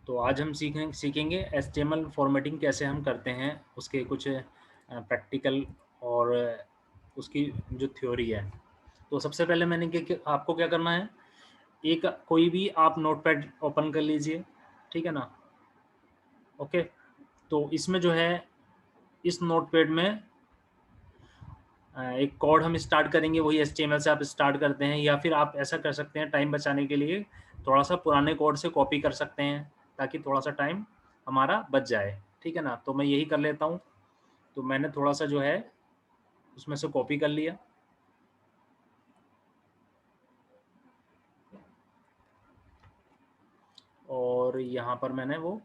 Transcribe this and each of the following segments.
तो आज हम सीखेंगे एचटीएमएल फॉर्मेटिंग कैसे हम करते हैं, उसके कुछ प्रैक्टिकल और उसकी जो थ्योरी है। तो सबसे पहले मैंने आपको क्या करना है, एक कोई भी आप नोटपैड ओपन कर लीजिए, ठीक है ना। ओके, तो इसमें जो है इस नोटपैड में एक कोड हम स्टार्ट करेंगे, वही एचटीएमएल से आप स्टार्ट करते हैं, या फिर आप ऐसा कर सकते हैं टाइम बचाने के लिए थोड़ा सा पुराने कोड से कॉपी कर सकते हैं, ताकि थोड़ा सा टाइम हमारा बच जाए, ठीक है ना। तो मैं यही कर लेता हूँ। तो मैंने थोड़ा सा जो है उसमें से कॉपी कर लिया और यहाँ पर मैंने वो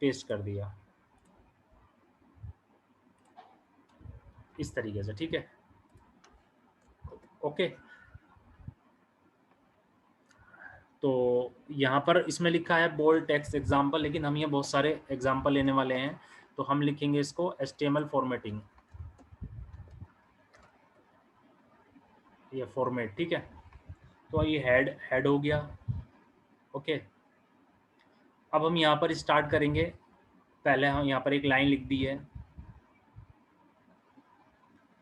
पेस्ट कर दिया इस तरीके से, ठीक है। ओके, तो यहाँ पर इसमें लिखा है बोल्ड टेक्स्ट एग्जाम्पल, लेकिन हम ये बहुत सारे एग्जाम्पल लेने वाले हैं, तो हम लिखेंगे इसको एचटीएमएल फॉर्मेटिंग, ये फॉर्मेट, ठीक है। तो ये हेड हो गया। ओके, अब हम यहाँ पर स्टार्ट करेंगे। पहले हम यहाँ पर एक लाइन लिख दी है,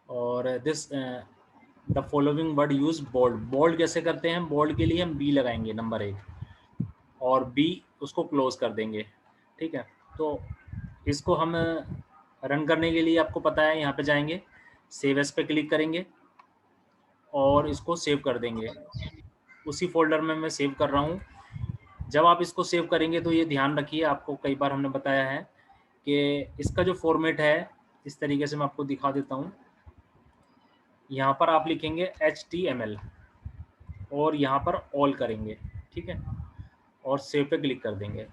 और this the following word use bold. Bold कैसे करते हैं, बोल्ड के लिए हम बी लगाएंगे नंबर 1, और बी उसको क्लोज कर देंगे, ठीक है। तो इसको हम रन करने के लिए आपको पता है, यहाँ पे जाएंगे, सेव एस पे क्लिक करेंगे और इसको सेव कर देंगे। उसी फोल्डर में मैं सेव कर रहा हूँ। जब आप इसको सेव करेंगे तो ये ध्यान रखिए, आपको कई बार हमने बताया है कि इसका जो फॉर्मेट है, इस तरीके से मैं आपको दिखा देता हूँ। यहाँ पर आप लिखेंगे HTML और यहाँ पर ऑल करेंगे, ठीक है, और सेव पे क्लिक कर देंगे।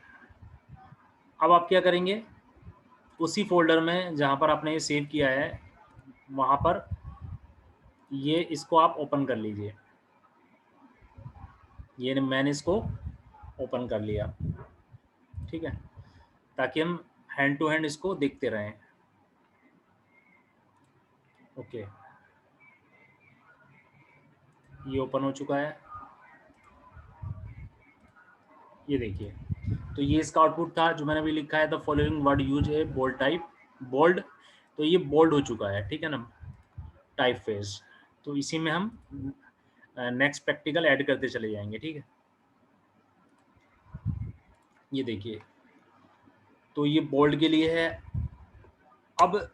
अब आप क्या करेंगे, उसी फोल्डर में जहाँ पर आपने ये सेव किया है, वहाँ पर ये इसको आप ओपन कर लीजिए। ये मैंने इसको ओपन कर लिया, ठीक है, ताकि हम हैंड टू हैंड इसको देखते रहें। ओके, ये ओपन हो चुका है, ये देखिए। तो ये इसका आउटपुट था जो मैंने अभी लिखा है, the following word use a bold type, bold. तो ये बोल्ड हो चुका है, ठीक है ना, टाइप फेज। तो इसी में हम नेक्स्ट प्रैक्टिकल ऐड करते चले जाएंगे, ठीक है। ये देखिए, तो ये बोल्ड के लिए है। अब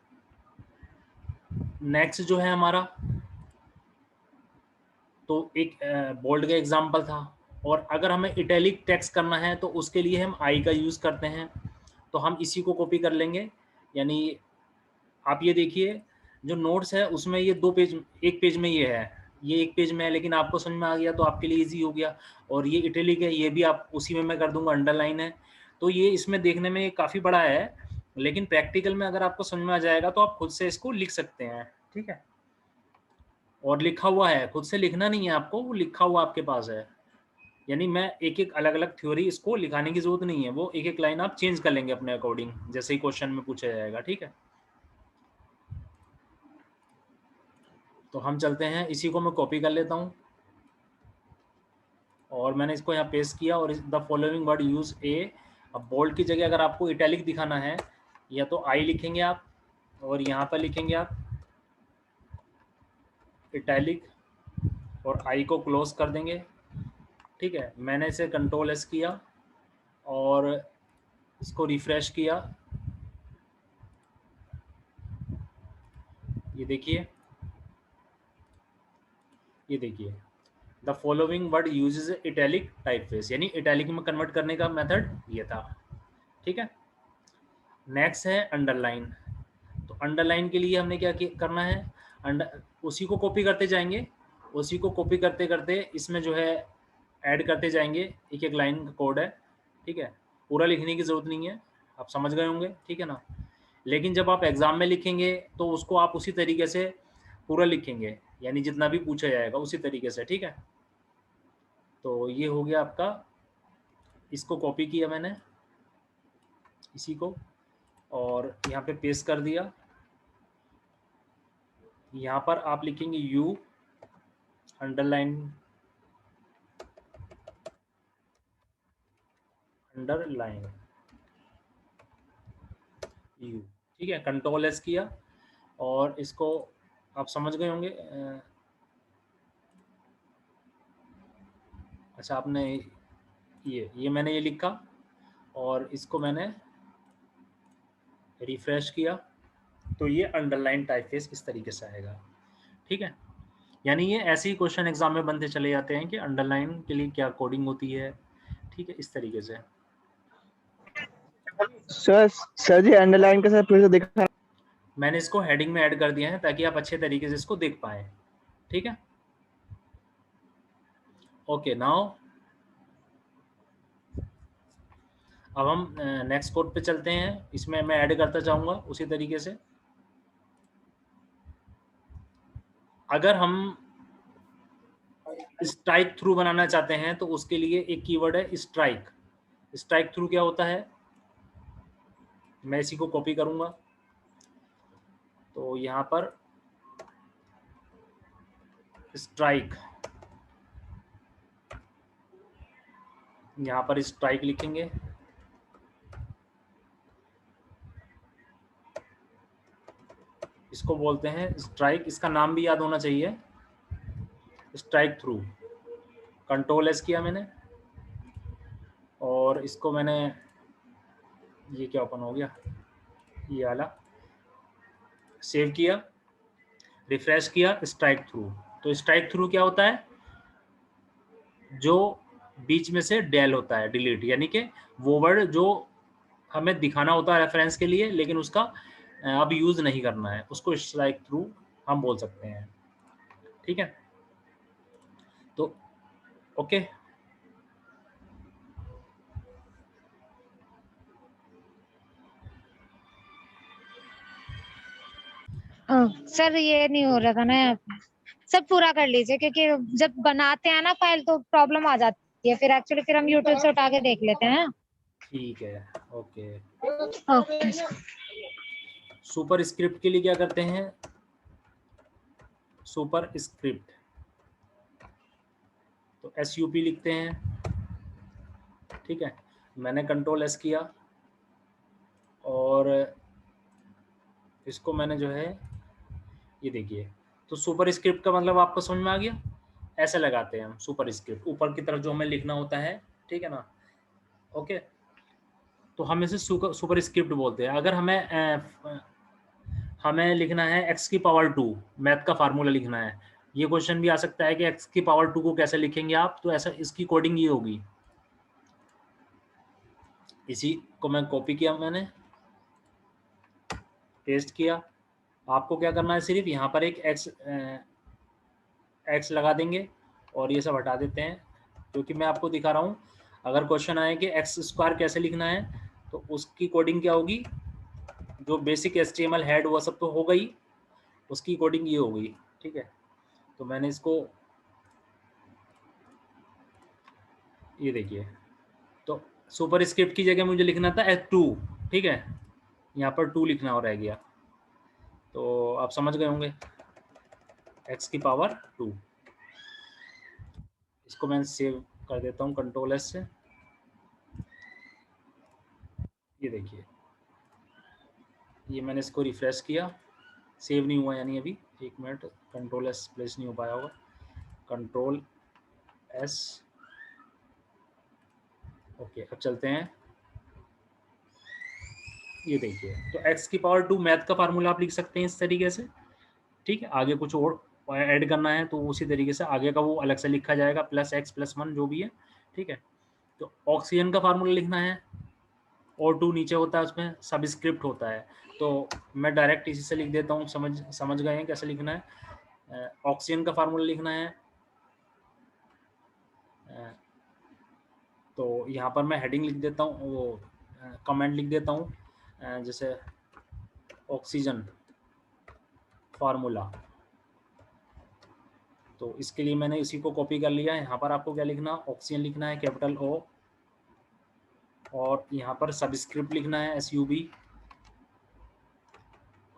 नेक्स्ट जो है हमारा, तो एक बोल्ड का एग्जांपल था, और अगर हमें इटैलिक टेक्स्ट करना है तो उसके लिए हम आई का यूज़ करते हैं। तो हम इसी को कॉपी कर लेंगे, यानी आप ये देखिए, जो नोट्स है उसमें ये 2 पेज, एक पेज में ये है, ये एक पेज में है, लेकिन आपको समझ में आ गया तो आपके लिए ईज़ी हो गया। और ये इटैलिक है, ये भी आप उसी में मैं कर दूँगा, अंडरलाइन है। तो ये इसमें देखने में काफ़ी बड़ा है, लेकिन प्रैक्टिकल में अगर आपको समझ में आ जाएगा तो आप खुद से इसको लिख सकते हैं, ठीक है। और लिखा हुआ है, खुद से लिखना नहीं है आपको, वो लिखा हुआ आपके पास है। यानी मैं एक-एक अलग-अलग थ्योरी, इसको लिखाने की ज़रूरत नहीं है, वो एक-एक लाइन आप चेंज कर लेंगे अपने अकॉर्डिंग, जैसे ही क्वेश्चन में पूछा जाएगा, ठीक है। तो हम चलते हैं, इसी को मैं कॉपी कर लेता हूँ और मैंने इसको यहाँ पेस्ट किया, और द फॉलोइंग वर्ड यूज ए। अब बोल्ड की जगह अगर आपको इटैलिक दिखाना है, या तो आई लिखेंगे आप, और यहाँ पर लिखेंगे आप इटैलिक, और आई को क्लोज कर देंगे, ठीक है। मैंने इसे कंट्रोल एस किया और इसको रिफ्रेश किया, ये देखिए, ये देखिए, the following word uses italic typeface, यानी इटैलिक में कन्वर्ट करने का मेथड ये था, ठीक है। नेक्स्ट है अंडरलाइन। तो अंडरलाइन के लिए हमने करना है, अंडर उसी को कॉपी करते जाएंगे, उसी को कॉपी करते करते इसमें जो है ऐड करते जाएंगे, एक एक लाइन का कोड है, ठीक है। पूरा लिखने की ज़रूरत नहीं है, आप समझ गए होंगे, ठीक है ना। लेकिन जब आप एग्ज़ाम में लिखेंगे तो उसको आप उसी तरीके से पूरा लिखेंगे, यानी जितना भी पूछा जाएगा उसी तरीके से, ठीक है। तो ये हो गया आपका, इसको कॉपी किया मैंने, इसी को, और यहाँ पे पेस्ट कर दिया। यहाँ पर आप लिखेंगे यू अंडरलाइन, अंडरलाइन यू, ठीक है, कंट्रोल एस किया और इसको आप समझ गए होंगे। अच्छा, आपने ये मैंने ये लिखा और इसको मैंने रिफ्रेश किया तो ये अंडरलाइन टाइपफेस इस तरीके से आएगा, ठीक है। यानी ये ऐसे ही क्वेश्चन एग्जाम में बनते चले जाते हैं कि अंडरलाइन के लिए क्या कोडिंग होती है, ठीक है, इस तरीके से। सर जी अंडरलाइन के साथ फिर से दिखा, मैंने इसको हेडिंग में ऐड कर दिया है ताकि आप अच्छे तरीके से इसको देख पाएं, ठीक है। ओके, नाउ अब हम नेक्स्ट कोड पे चलते हैं। इसमें मैं ऐड करता जाऊंगा उसी तरीके से। अगर हम स्ट्राइक थ्रू बनाना चाहते हैं तो उसके लिए एक कीवर्ड है स्ट्राइक। स्ट्राइक थ्रू क्या होता है, मैं इसी को कॉपी करूंगा। तो यहाँ पर स्ट्राइक, यहाँ पर स्ट्राइक लिखेंगे। इसको बोलते हैं स्ट्राइक, इसका नाम भी याद होना चाहिए, स्ट्राइक थ्रू। कंट्रोल एस किया मैंने और इसको मैंने, ये क्या ओपन हो गया, ये वाला सेव किया, रिफ्रेश किया, स्ट्राइक थ्रू। तो स्ट्राइक थ्रू क्या होता है, जो बीच में से डेल होता है, डिलीट, यानी कि वो वर्ड जो हमें दिखाना होता है रेफरेंस के लिए लेकिन उसका अब यूज नहीं करना है, उसको स्ट्राइक थ्रू हम बोल सकते हैं, ठीक है। तो ओके, सर ये नहीं हो रहा था ना यहाँ पे। सर पूरा कर लीजिए क्योंकि जब बनाते हैं ना फाइल तो प्रॉब्लम आ जाती है, फिर एक्चुअली फिर हम यूट्यूब से उठा के देख लेते हैं। ठीक है, ओके। ओके। सुपर स्क्रिप्ट के लिए क्या करते हैं, सुपर स्क्रिप्ट तो SUP लिखते हैं, ठीक है। मैंने कंट्रोल S किया और इसको मैंने जो है, ये देखिए, तो सुपर स्क्रिप्ट का मतलब आपको समझ में आ गया। ऐसे लगाते हैं हम सुपर स्क्रिप्ट, ऊपर की तरफ जो हमें लिखना होता है, ठीक है ना। ओके, तो हम इसे सुपर स्क्रिप्ट बोलते हैं। अगर हमें लिखना है x की पावर 2, मैथ का फार्मूला लिखना है, ये क्वेश्चन भी आ सकता है कि x की पावर 2 को कैसे लिखेंगे आप, तो ऐसा इसकी कोडिंग ये होगी। इसी को मैं कॉपी किया, मैंने पेस्ट किया। आपको क्या करना है, सिर्फ यहाँ पर एक x लगा देंगे और ये सब हटा देते हैं क्योंकि मैं आपको दिखा रहा हूँ। अगर क्वेश्चन आए कि x स्क्वायर कैसे लिखना है तो उसकी कोडिंग क्या होगी, जो बेसिक HTML हेड वो सब तो हो गई, उसकी कोडिंग ये होगी, ठीक है। तो मैंने इसको, ये देखिए, तो सुपर स्क्रिप्ट की जगह मुझे लिखना था S2, ठीक है, यहाँ पर 2 लिखना हो रह गया। तो आप समझ गए होंगे, x की पावर 2। इसको मैं सेव कर देता हूँ कंट्रोल S से। ये देखिए, ये मैंने इसको रिफ्रेश किया, सेव नहीं हुआ यानी अभी, एक मिनट, कंट्रोल S प्लेस नहीं हो पाया होगा, कंट्रोल S। ओके, अब चलते हैं। ये देखिए, तो x की पावर 2 मैथ का फार्मूला आप लिख सकते हैं इस तरीके से, ठीक है। आगे कुछ और ऐड करना है तो उसी तरीके से आगे का वो अलग से लिखा जाएगा, +x+1 जो भी है, ठीक है। तो ऑक्सीजन का फार्मूला लिखना है, O2 नीचे होता है, उसमें सबस्क्रिप्ट होता है, तो मैं डायरेक्ट इसी से लिख देता हूँ। समझ गए हैं कैसे लिखना है। ऑक्सीजन का फार्मूला लिखना है, तो यहाँ पर मैं हेडिंग लिख देता हूँ, वो कमेंट लिख देता हूँ, जैसे ऑक्सीजन फार्मूला। तो इसके लिए मैंने इसी को कॉपी कर लिया है। यहाँ पर आपको क्या लिखना, ऑक्सीजन लिखना है कैपिटल O, और यहाँ पर सबस्क्रिप्ट लिखना है SUB,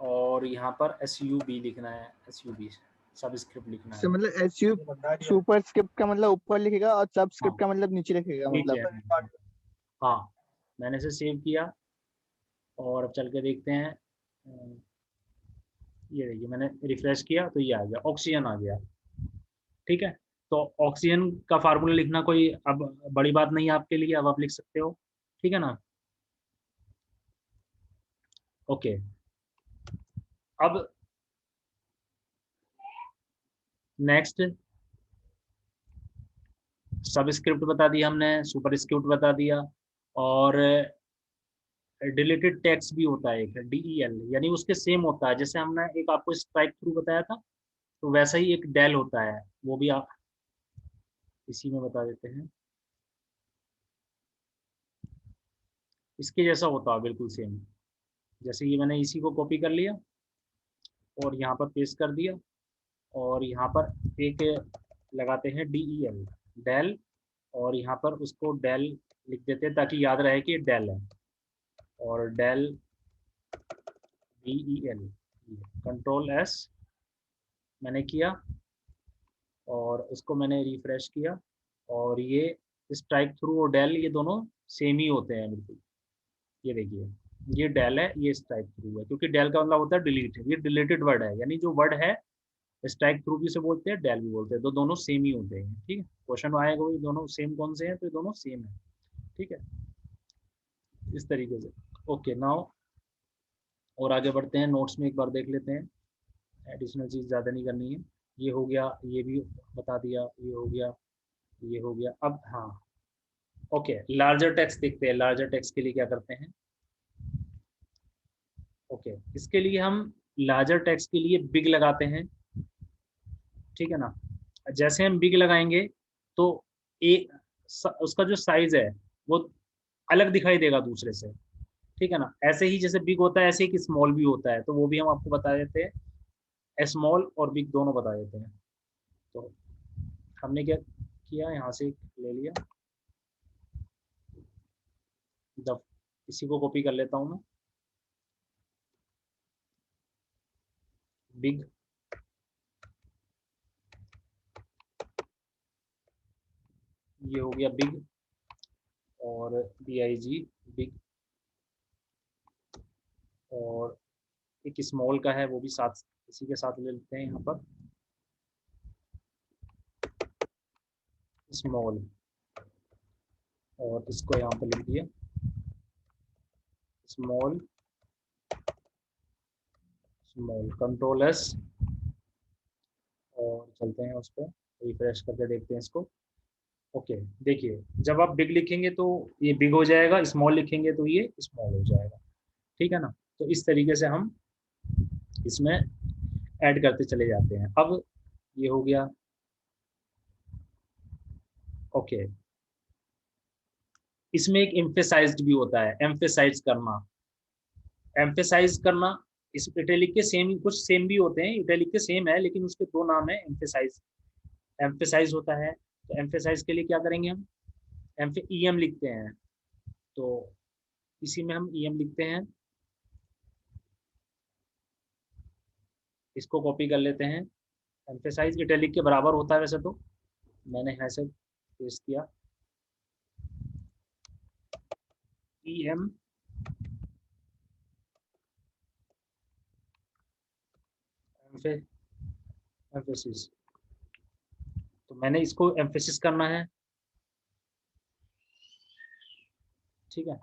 और यहाँ पर SUB लिखना है, SUB सबस्क्रिप्ट लिखना है। मतलब SU सुपर स्क्रिप्ट का मतलब ऊपर लिखेगा और सब स्क्रिप्ट हाँ, का मतलब नीचे लिखेगा, ठीक मतलब है, हाँ, मैंने इसे सेव किया और अब चल के देखते हैं। ये देखिए मैंने रिफ्रेश किया तो ये आ गया, ऑक्सीजन आ गया। ठीक है, तो ऑक्सीजन का फार्मूला लिखना कोई अब बड़ी बात नहीं है आपके लिए, अब आप लिख सकते हो। ठीक है ना। ओके, अब नेक्स्ट सबस्क्रिप्ट बता दिया हमने, सुपरस्क्रिप्ट बता दिया, और डिलीटेड टेक्स्ट भी होता है एक DEL, यानी उसके सेम होता है। जैसे हमने एक आपको स्ट्राइक थ्रू बताया था, तो वैसा ही एक डेल होता है, वो भी आप इसी में बता देते हैं। इसके जैसा होता है बिल्कुल सेम। जैसे ये मैंने इसी को कॉपी कर लिया और यहाँ पर पेस्ट कर दिया, और यहाँ पर एक लगाते हैं DEL, डेल, और यहाँ पर उसको डेल लिख देते हैं ताकि याद रहे कि डेल है, और डेल DEL, कंट्रोल S मैंने किया और उसको मैंने रिफ्रेश किया, और ये स्ट्राइक थ्रू और डेल ये दोनों सेम ही होते हैं बिल्कुल। ये देखिए, ये डेल है, ये स्ट्राइक थ्रू है, क्योंकि डेल का मतलब होता है डिलीट, ये डिलीटेड वर्ड है, यानी जो वर्ड है स्ट्राइक थ्रू भी से बोलते हैं, डेल भी बोलते हैं, तो दोनों सेम ही होते हैं। ठीक है, क्वेश्चन आएगा ये दोनों सेम कौन से हैं, तो ये दोनों सेम है। ठीक है, इस तरीके से। ओके, नाउ और आगे बढ़ते हैं, नोट्स में एक बार देख लेते हैं, एडिशनल चीज़ ज़्यादा नहीं करनी है। ये हो गया, ये भी बता दिया, ये हो गया, ये हो गया। अब हाँ, ओके, लार्जर टेक्स्ट देखते हैं, लार्जर टेक्स्ट के लिए क्या करते हैं। ओके, इसके लिए हम लार्जर टेक्स्ट के लिए बिग लगाते हैं। ठीक है ना। जैसे हम बिग लगाएंगे तो एक उसका जो साइज है वो अलग दिखाई देगा दूसरे से। ठीक है ना, ऐसे ही जैसे बिग होता है ऐसे ही स्मॉल भी होता है, तो वो भी हम आपको बता देते हैं, स्मॉल और बिग दोनों बता देते हैं। तो हमने क्या किया, यहाँ से ले लिया, जब इसी को कॉपी कर लेता हूँ मैं, बिग, ये हो गया बिग, और BIG बिग, और एक स्मॉल का है वो भी साथ इसी के साथ ले लेते हैं, यहाँ पर स्मॉल, और इसको यहाँ पर लिख दिया स्मॉल, स्मॉल, कंट्रोल S, और चलते हैं उस पर, रिफ्रेश करके देखते हैं इसको। ओके, देखिए जब आप बिग लिखेंगे तो ये बिग हो जाएगा, स्मॉल लिखेंगे तो ये स्मॉल हो जाएगा। ठीक है ना, तो इस तरीके से हम इसमें ऐड करते चले जाते हैं। अब ये हो गया। ओके, इसमें एक एम्फेसाइज्ड भी होता है, एम्फेसाइज करना, एम्फेसाइज करना। इस इटैलिक के सेम, कुछ सेम भी होते हैं, इटैलिक के सेम है लेकिन उसके दो नाम है, एम्फेसाइज, एम्फेसाइज होता है। तो एम्फेसाइज के लिए क्या करेंगे हम, EM लिखते हैं, तो इसी में हम EM लिखते हैं, इसको कॉपी कर लेते हैं। एम्फेसाइज इटैलिक के बराबर होता है वैसे, तो मैंने ऐसे पेस्ट किया, EM एम्फेसिस, तो मैंने इसको एम्फेसिस करना है। ठीक है,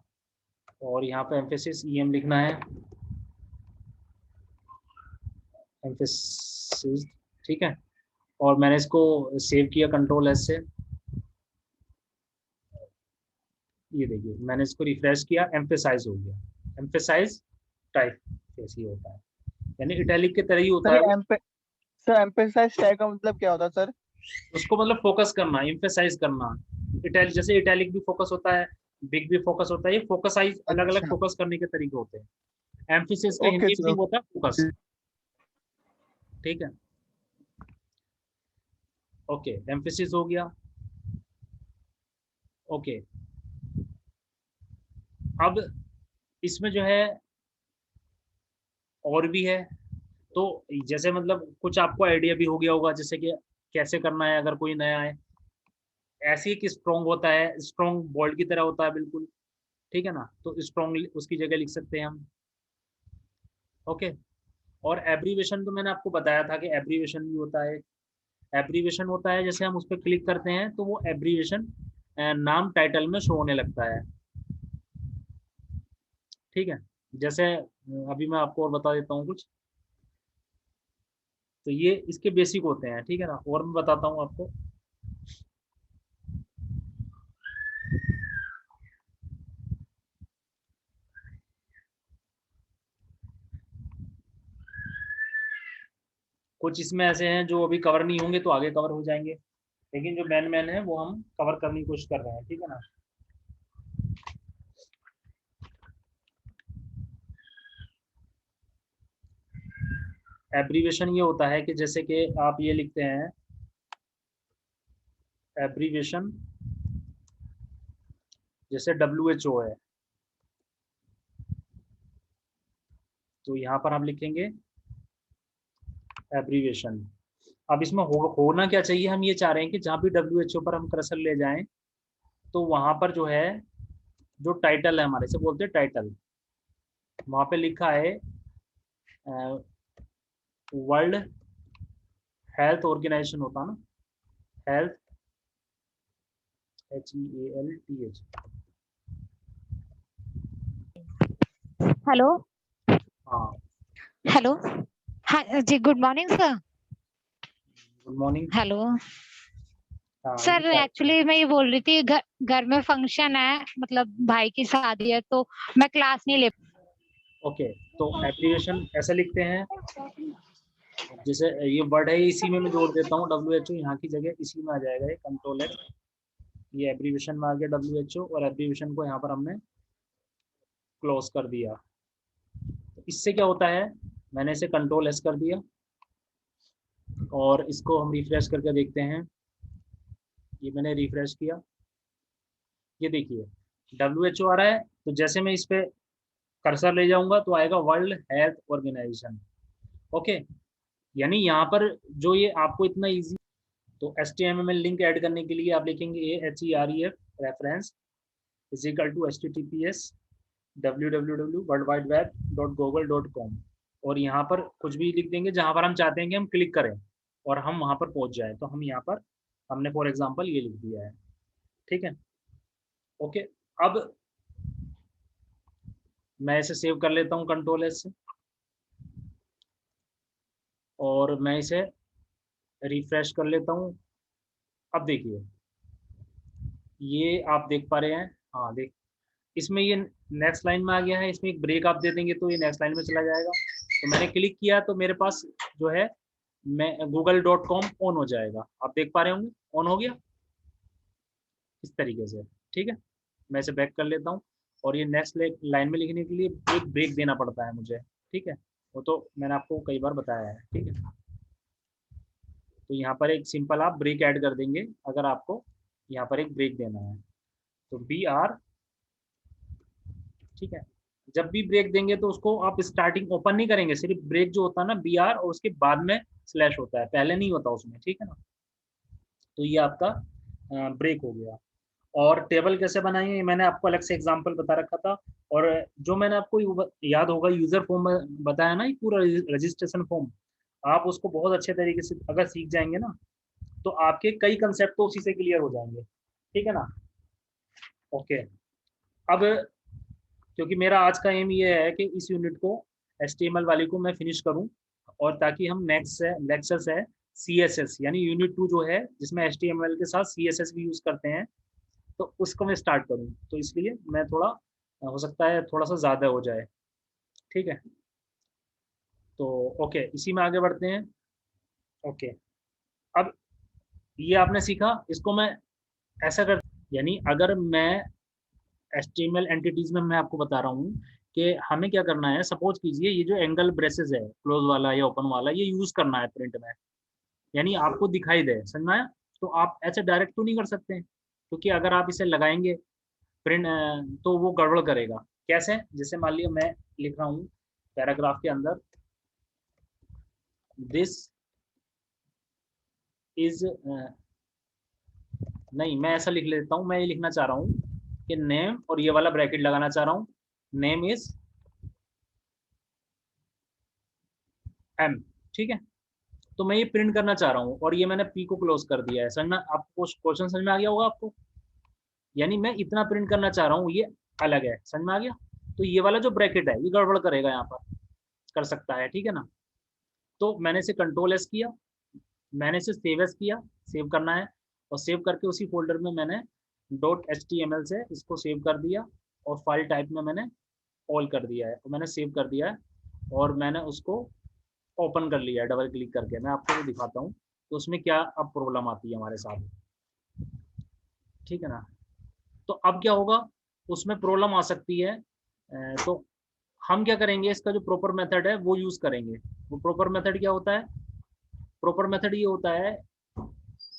और यहाँ पे एम्फेसिस EM लिखना है, एम्फेसिस। ठीक है, और मैंने इसको सेव किया कंट्रोल S से। ये देखिए मैंने इसको रिफ्रेश किया, एम्फेसाइज हो गया, एम्फेसाइज टाइप ऐसे ही होता है, यानी इटैलिक के तरह ही होता सर है। सर एम्फेसाइज टैग का मतलब क्या होता है सर? उसको मतलब फोकस करना, एम्फेसाइज करना। इटैलिक, जैसे इटैलिक भी फोकस होता है, बिग भी फोकस होता है, ये फोकसाइज अलग अलग अच्छा, फोकस करने के तरीके होते हैं। एम्फेसिस का ओके हिंदी सर। मीनिंग होता है फोकस। ठीक है, ओके, एम्फेसिस हो गया। ओके, अब इसमें जो है और भी है, तो जैसे मतलब कुछ आपको आइडिया भी हो गया होगा जैसे कि कैसे करना है, अगर कोई नया है। ऐसे ही कि स्ट्रॉन्ग होता है, स्ट्रॉन्ग बोल्ड की तरह होता है बिल्कुल, ठीक है ना, तो स्ट्रॉन्गली उसकी जगह लिख सकते हैं हम। ओके, और एब्रीवेशन तो मैंने आपको बताया था कि एब्रीवेशन भी होता है। एब्रीवेशन होता है जैसे हम उस पर क्लिक करते हैं तो वो एब्रीवेशन नाम टाइटल में शो होने लगता है। ठीक है, जैसे अभी मैं आपको और बता देता हूँ कुछ। तो ये इसके बेसिक होते हैं, ठीक है ना, और मैं बताता हूँ आपको। कुछ इसमें ऐसे हैं जो अभी कवर नहीं होंगे, तो आगे कवर हो जाएंगे, लेकिन जो मैन मैन है वो हम कवर करने की कोशिश कर रहे हैं, ठीक है ना। एब्रीवेशन ये होता है कि जैसे कि आप ये लिखते हैं एब्रीवेशन, जैसे WHO है, तो यहाँ पर आप लिखेंगे एब्रीवेशन। अब इसमें होना क्या चाहिए, हम ये चाह रहे हैं कि जहाँ भी WHO पर हम कर्सर ले जाएं तो वहां पर जो है, जो टाइटल है हमारे से बोलते हैं टाइटल, वहां पे लिखा है वर्ल्ड हेल्थ ऑर्गेनाइजेशन होता ना, हेल्थ HEALTH। हेलो। हाँ, हेलो। हाँ जी, good morning sir. Good morning. Hello हाँ सर, एक्चुअली मैं ये बोल रही थी, घर घर में फंक्शन है, मतलब भाई की शादी है, तो मैं क्लास नहीं ले। ओके, तो एब्रीवेशन ऐसे लिखते हैं, जैसे ये वर्ड है इसी में मैं जोड़ देता हूँ WHO, यहाँ की जगह इसी में आ जाएगा, ये कंट्रोल X, ये एब्रीवेशन में आ गया WHO, और एब्रीवेशन को यहाँ पर हमने क्लोज कर दिया। तो इससे क्या होता है, मैंने इसे कंट्रोल S कर दिया, और इसको हम रिफ्रेश करके देखते हैं। ये मैंने रिफ्रेश किया, ये देखिए WHO आ रहा है, तो जैसे मैं इस पे कर्सर ले जाऊंगा तो आएगा वर्ल्ड हेल्थ ऑर्गेनाइजेशन। ओके, यानी यहाँ पर जो ये आपको इतना इजी, तो HTML लिंक ऐड करने के लिए आप लिखेंगे AHEREF reference is equal to HTTPS www.worldwideweb.google.com, और यहाँ पर कुछ भी लिख देंगे जहाँ पर हम चाहते हैं कि हम क्लिक करें और हम वहाँ पर पहुँच जाए, तो हम यहाँ पर हमने फॉर एग्जांपल ये लिख दिया है, ठीक है। ओके, अब मैं इसे सेव कर लेता हूँ कंट्रोल S से, और मैं इसे रिफ्रेश कर लेता हूँ। अब देखिए, ये आप देख पा रहे हैं, हाँ देख, इसमें ये नेक्स्ट लाइन में आ गया है, इसमें एक ब्रेक आप दे देंगे तो ये नेक्स्ट लाइन में चला जाएगा। तो मैंने क्लिक किया तो मेरे पास जो है मैं google.com ऑन हो जाएगा, आप देख पा रहे होंगे ऑन हो गया इस तरीके से, ठीक है। मैं इसे बैक कर लेता हूँ, और ये नेक्स्ट लाइन में लिखने के लिए एक ब्रेक देना पड़ता है मुझे, ठीक है, वो तो मैंने आपको कई बार बताया है, ठीक है। तो यहाँ पर एक सिंपल आप ब्रेक ऐड कर देंगे अगर आपको यहाँ पर एक ब्रेक देना है, तो BR, ठीक है। जब भी ब्रेक देंगे तो उसको आप स्टार्टिंग ओपन नहीं करेंगे, सिर्फ ब्रेक जो होता है ना BR, और उसके बाद में स्लैश होता है, पहले नहीं होता उसमें, ठीक है ना। तो ये आपका ब्रेक हो गया। और टेबल कैसे बनाएंगे ये मैंने आपको अलग से एग्जांपल बता रखा था, और जो मैंने आपको याद होगा यूजर फॉर्म बताया ना, ये पूरा रजिस्ट्रेशन फॉर्म, आप उसको बहुत अच्छे तरीके से अगर सीख जाएंगे ना, तो आपके कई कंसेप्ट तो उसी से क्लियर हो जाएंगे, ठीक है ना। ओके, अब क्योंकि मेरा आज का एम ये है कि इस यूनिट को HTML वाली को मैं फिनिश करूं, और ताकि हम नेक्स्ट लेक्चर्स है CSS, यानी यूनिट 2 जो है जिसमें HTML के साथ CSS भी यूज करते हैं, तो उसको मैं स्टार्ट करूं, तो इसलिए मैं थोड़ा, हो सकता है थोड़ा सा ज़्यादा हो जाए, ठीक है। तो ओके, इसी में आगे बढ़ते हैं। ओके, अब ये आपने सीखा, इसको मैं ऐसा कर, यानी अगर मैं HTML एंटिटीज में मैं आपको बता रहा हूँ कि हमें क्या करना है, सपोज कीजिए ये जो एंगल ब्रेसेस है क्लोज वाला या ओपन वाला, ये यूज करना है प्रिंट में, यानी आपको दिखाई दे, समझ में आया। तो आप ऐसे डायरेक्ट तो नहीं कर सकते हैं, क्योंकि अगर आप इसे लगाएंगे प्रिंट तो वो गड़बड़ करेगा। कैसे, जैसे मान लिया मैं लिख रहा हूँ पैराग्राफ के अंदर, दिस इज, नहीं मैं ऐसा लिख लेता हूँ, मैं ये लिखना चाह रहा हूँ कि नेम और ये वाला ब्रैकेट लगाना चाह रहा हूँ, नेम इज एम, ठीक है। तो मैं ये प्रिंट करना चाह रहा हूँ और ये मैंने पी को क्लोज कर दिया है। समझ में आपको, क्वेश्चन समझ में आ गया होगा आपको? यानी मैं इतना प्रिंट करना चाह रहा हूँ, ये अलग है, समझ में आ गया? तो ये वाला जो ब्रैकेट है ये गड़बड़ करेगा, यहाँ पर कर सकता है, ठीक है ना। तो मैंने इसे कंट्रोल एस किया, मैंने इसे सेव एस किया, सेव करना है, और सेव करके उसी फोल्डर में मैंने .html से इसको सेव कर दिया और फाइल टाइप में मैंने ऑल कर दिया है, तो मैंने सेव कर दिया है और मैंने उसको ओपन कर लिया है डबल क्लिक करके। मैं आपको दिखाता हूँ तो उसमें क्या अब प्रॉब्लम आती है हमारे साथ, ठीक है ना। तो अब क्या होगा, उसमें प्रॉब्लम आ सकती है। तो हम क्या करेंगे, इसका जो प्रॉपर मेथड है वो यूज करेंगे। वो प्रॉपर मेथड क्या होता है? प्रॉपर मेथड ये होता है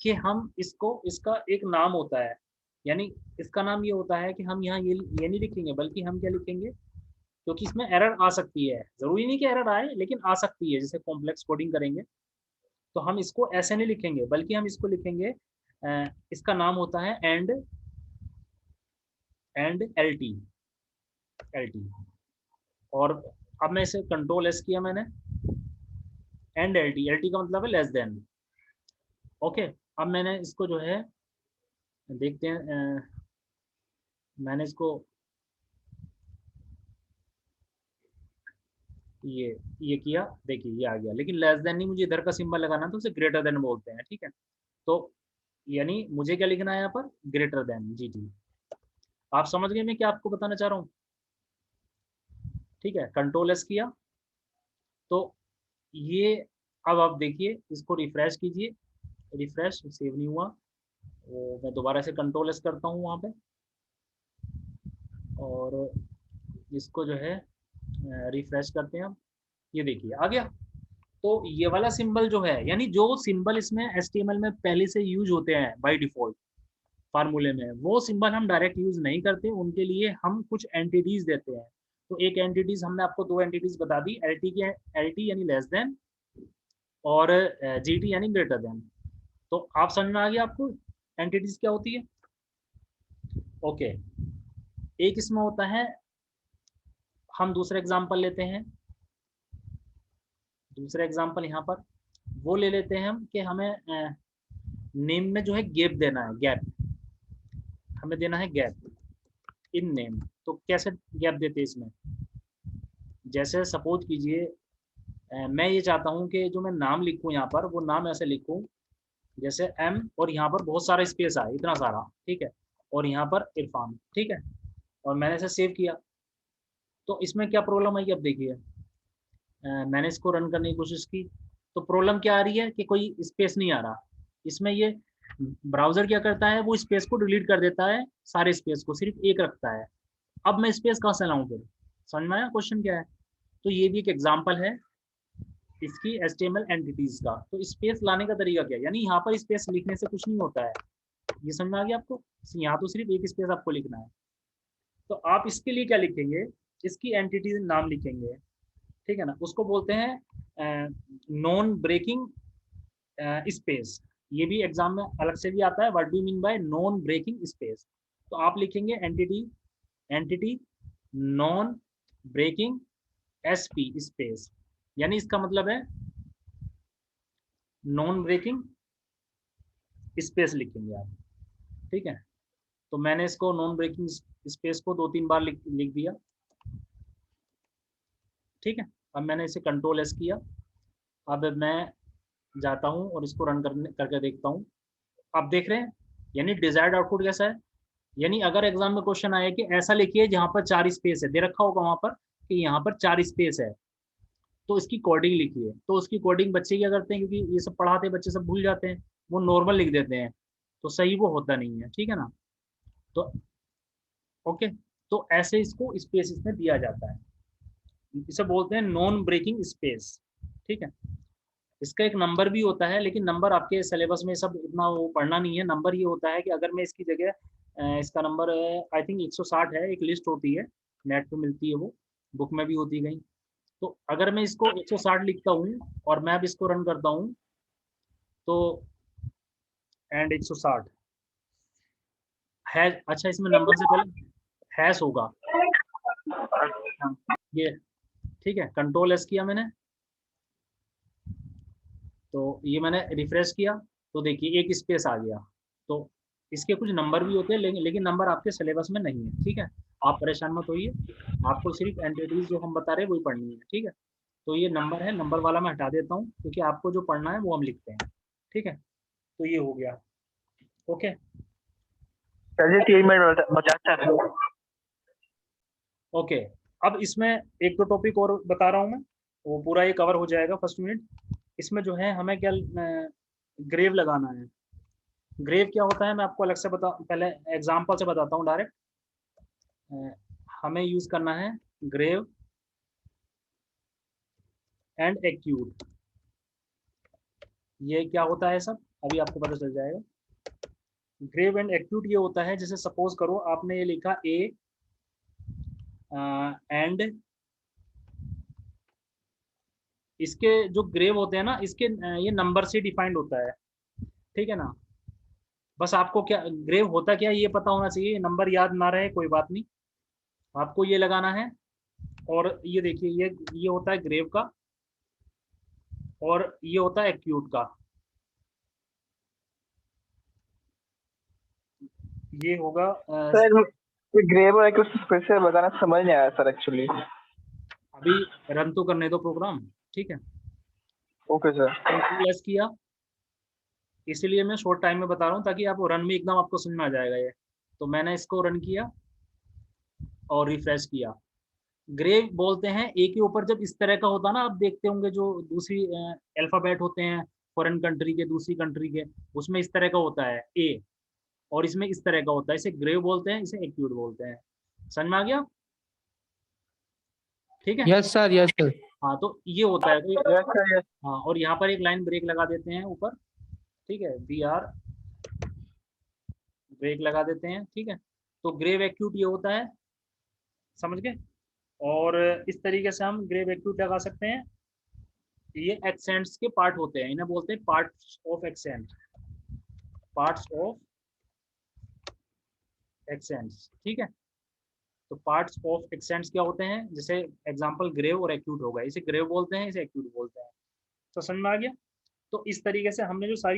कि हम इसको, इसका एक नाम होता है, यानी इसका नाम ये होता है कि हम यहाँ ये नहीं लिखेंगे, बल्कि हम क्या लिखेंगे, क्योंकि इसमें एरर आ सकती है, जरूरी नहीं कि एरर आए, लेकिन आ सकती है, जैसे कॉम्प्लेक्स कोडिंग करेंगे तो हम इसको ऐसे नहीं लिखेंगे, बल्कि हम इसको लिखेंगे, इसका नाम होता है एंड एल टी, और अब मैं इसे कंट्रोल एस किया मैंने, एंड एल टी का मतलब है लेस देन। ओके, अब मैंने इसको जो है देखते हैं, मैंने इसको ये किया, देखिए ये आ गया, लेकिन लेस देन नहीं, मुझे इधर का सिंबल लगाना तो उसे ग्रेटर देन बोलते हैं, ठीक है। तो यानी मुझे क्या लिखना है यहाँ पर, ग्रेटर देन, जी जी। आप समझ गए मैं क्या आपको बताना चाह रहा हूँ, ठीक है। कंट्रोल एस किया तो ये, अब आप देखिए, इसको रिफ्रेश कीजिए, रिफ्रेश, सेव नहीं हुआ, वो मैं दोबारा से कंट्रोल एस करता हूँ वहाँ पे, और इसको जो है रिफ्रेश करते हैं हम, ये देखिए आ गया। तो ये वाला सिंबल जो है, यानी जो सिंबल इसमें HTML में पहले से यूज होते हैं बाय डिफॉल्ट फार्मूले में, वो सिंबल हम डायरेक्ट यूज नहीं करते, उनके लिए हम कुछ एंटिटीज देते हैं। तो एक एंटिटीज हमने आपको दो एंटिटीज बता दी, एल टी यानी लेस देन, और जी टी यानी ग्रेटर देन। तो आप समझ में आ गया आपको एंटिटीज क्या होती है? ओके, एक इसमें होता है, हम दूसरा एग्जांपल लेते हैं, दूसरा एग्जांपल यहाँ पर वो ले लेते हैं हम कि हमें नेम में जो है गैप देना है, गैप हमें देना है, गैप इन नेम। तो कैसे गैप देते हैं इसमें, जैसे सपोज कीजिए मैं ये चाहता हूँ कि जो मैं नाम लिखूँ यहाँ पर, वो नाम ऐसे लिखूँ जैसे एम, और यहाँ पर बहुत सारा स्पेस आए, इतना सारा, ठीक है, और यहाँ पर इरफान, ठीक है, और मैंने इसे सेव किया। तो इसमें क्या प्रॉब्लम आई, अब देखिए मैंने इसको रन करने की कोशिश की, तो प्रॉब्लम क्या आ रही है कि कोई स्पेस नहीं आ रहा इसमें। ये ब्राउजर क्या करता है, वो स्पेस को डिलीट कर देता है, सारे स्पेस को सिर्फ एक रखता है। अब मैं स्पेस कहाँ से लाऊं फिर, समझ में आया क्वेश्चन क्या है? तो ये भी एक एग्जांपल है इसकी HTML एंटिटीज का। तो स्पेस लाने का तरीका क्या है, यानी यहाँ पर स्पेस लिखने से कुछ नहीं होता है, ये समझ में आ गया आपको? यहाँ तो सिर्फ एक स्पेस आपको लिखना है। तो आप इसके लिए क्या लिखेंगे, इसकी एंटिटीज नाम लिखेंगे, ठीक है ना, उसको बोलते हैं नॉन ब्रेकिंग स्पेस। ये भी एग्जाम में अलग से भी आता है, what do mean by non breaking space. तो आप लिखेंगे entity non breaking SP space, यानी इसका मतलब है नॉन ब्रेकिंग स्पेस लिखेंगे आप, ठीक है। तो मैंने इसको नॉन ब्रेकिंग स्पेस को 2-3 बार लिख दिया, ठीक है। अब मैंने इसे कंट्रोल एस किया, अब मैं जाता हूँ और इसको रन करके देखता हूँ। आप देख रहे हैं, यानी डिजायर्ड आउटपुट कैसा है, यानी अगर एग्जाम में क्वेश्चन आए कि ऐसा लिखिए जहाँ पर 4 स्पेस है, दे रखा होगा वहां पर कि यहाँ पर 4 स्पेस है, तो इसकी कोडिंग लिखिए। तो उसकी कोडिंग बच्चे क्या करते हैं, क्योंकि ये सब पढ़ाते बच्चे सब भूल जाते हैं, वो नॉर्मल लिख देते हैं, तो सही वो होता नहीं है, ठीक है ना। तो ओके, तो ऐसे इसको स्पेस इसमें दिया जाता है, इसे बोलते हैं नॉन ब्रेकिंग स्पेस, ठीक है। इसका एक नंबर भी होता है, लेकिन नंबर आपके सिलेबस में सब इतना वो पढ़ना नहीं है। नंबर ये होता है कि अगर मैं इसकी जगह इसका नंबर आई थिंक 160 है, एक लिस्ट होती है नेट पे मिलती है, वो बुक में भी होती गई। तो अगर मैं इसको 160 लिखता हूँ और मैं अब इसको रन करता हूँ, तो एंड 160, हैश, अच्छा इसमें नंबर से पहले हैश होगा ये, ठीक है। कंट्रोल एस किया मैंने, तो ये मैंने रिफ्रेश किया तो देखिए एक स्पेस आ गया। तो इसके कुछ नंबर भी होते हैं, लेकिन नंबर आपके सिलेबस में नहीं है, ठीक है। आप परेशान मत होइए, आपको सिर्फ एंटिटीज जो हम बता रहे हैं वही पढ़नी है, ठीक है। तो ये नंबर है, नंबर वाला मैं हटा देता हूँ क्योंकि आपको जो पढ़ना है वो हम लिखते हैं, ठीक है। तो ये हो गया, ओके। चलिए 3 मिनट बचा है। ओके, अब इसमें एक दो टॉपिक और बता रहा हूँ मैं, वो पूरा ये कवर हो जाएगा फर्स्ट मिनट। इसमें जो है हमें क्या ग्रेव लगाना है। ग्रेव क्या होता है मैं आपको अलग से पहले एग्जांपल से बताता हूँ डायरेक्ट। हमें यूज करना है ग्रेव एंड एक्यूट। ये क्या होता है सब अभी आपको पता चल जाएगा। ग्रेव एंड एक्यूट ये होता है, जैसे सपोज करो आपने ये लिखा ए एंड, इसके जो ग्रेव होते हैं ना, इसके ये नंबर से डिफाइंड होता है, ठीक है ना। बस आपको क्या ग्रेव होता क्या ये पता होना चाहिए, नंबर याद ना रहे कोई बात नहीं, आपको ये लगाना है। और ये देखिए ये होता है ग्रेव का, और ये होता है एक्यूट का। ये होगा सर ये ग्रेव है, कुछ फिर से बताना, समझ नहीं आया सर एक्चुअली। अभी रन तो करने दो प्रोग्राम, ठीक है। Okay sir. कंट्रोल एस किया, इसीलिए मैं शॉर्ट टाइम में बता रहा हूँ ताकि आप रन में एकदम आपको समझ में आ जाएगा ये। तो मैंने इसको रन किया और रिफ्रेश किया। ग्रेव बोलते हैं ए के ऊपर जब इस तरह का होता है ना, आप देखते होंगे जो दूसरी अल्फाबेट होते हैं फॉरेन कंट्री के, दूसरी कंट्री के, उसमें इस तरह का होता है ए, और इसमें इस तरह का होता है, इसे ग्रेव बोलते हैं, इसे एक्यूट बोलते हैं। समझ में आ गया, ठीक है। Yes sir, yes sir. हाँ तो ये होता है यस सर यस। हाँ, और यहाँ पर एक लाइन ब्रेक लगा देते हैं ऊपर, ठीक है, बी आर ब्रेक लगा देते हैं, ठीक है। तो ग्रेव एक्यूट ये होता है, समझ गए। और इस तरीके से हम ग्रेव एक्यूट लगा सकते हैं। ये एक्सेंट्स के पार्ट होते हैं, इन्हें बोलते हैं parts of accent, parts of accents, ठीक है। तो पार्ट्स ऑफ एक्सेंट्स क्या होते हैं, जैसे एग्जांपल ग्रेव और एक्यूट होगा, इसे ग्रेव बोलते हैं, इसे एक्यूट बोलते हैं। तो समझ में आ गया। तो इस तरीके से हमने जो सारी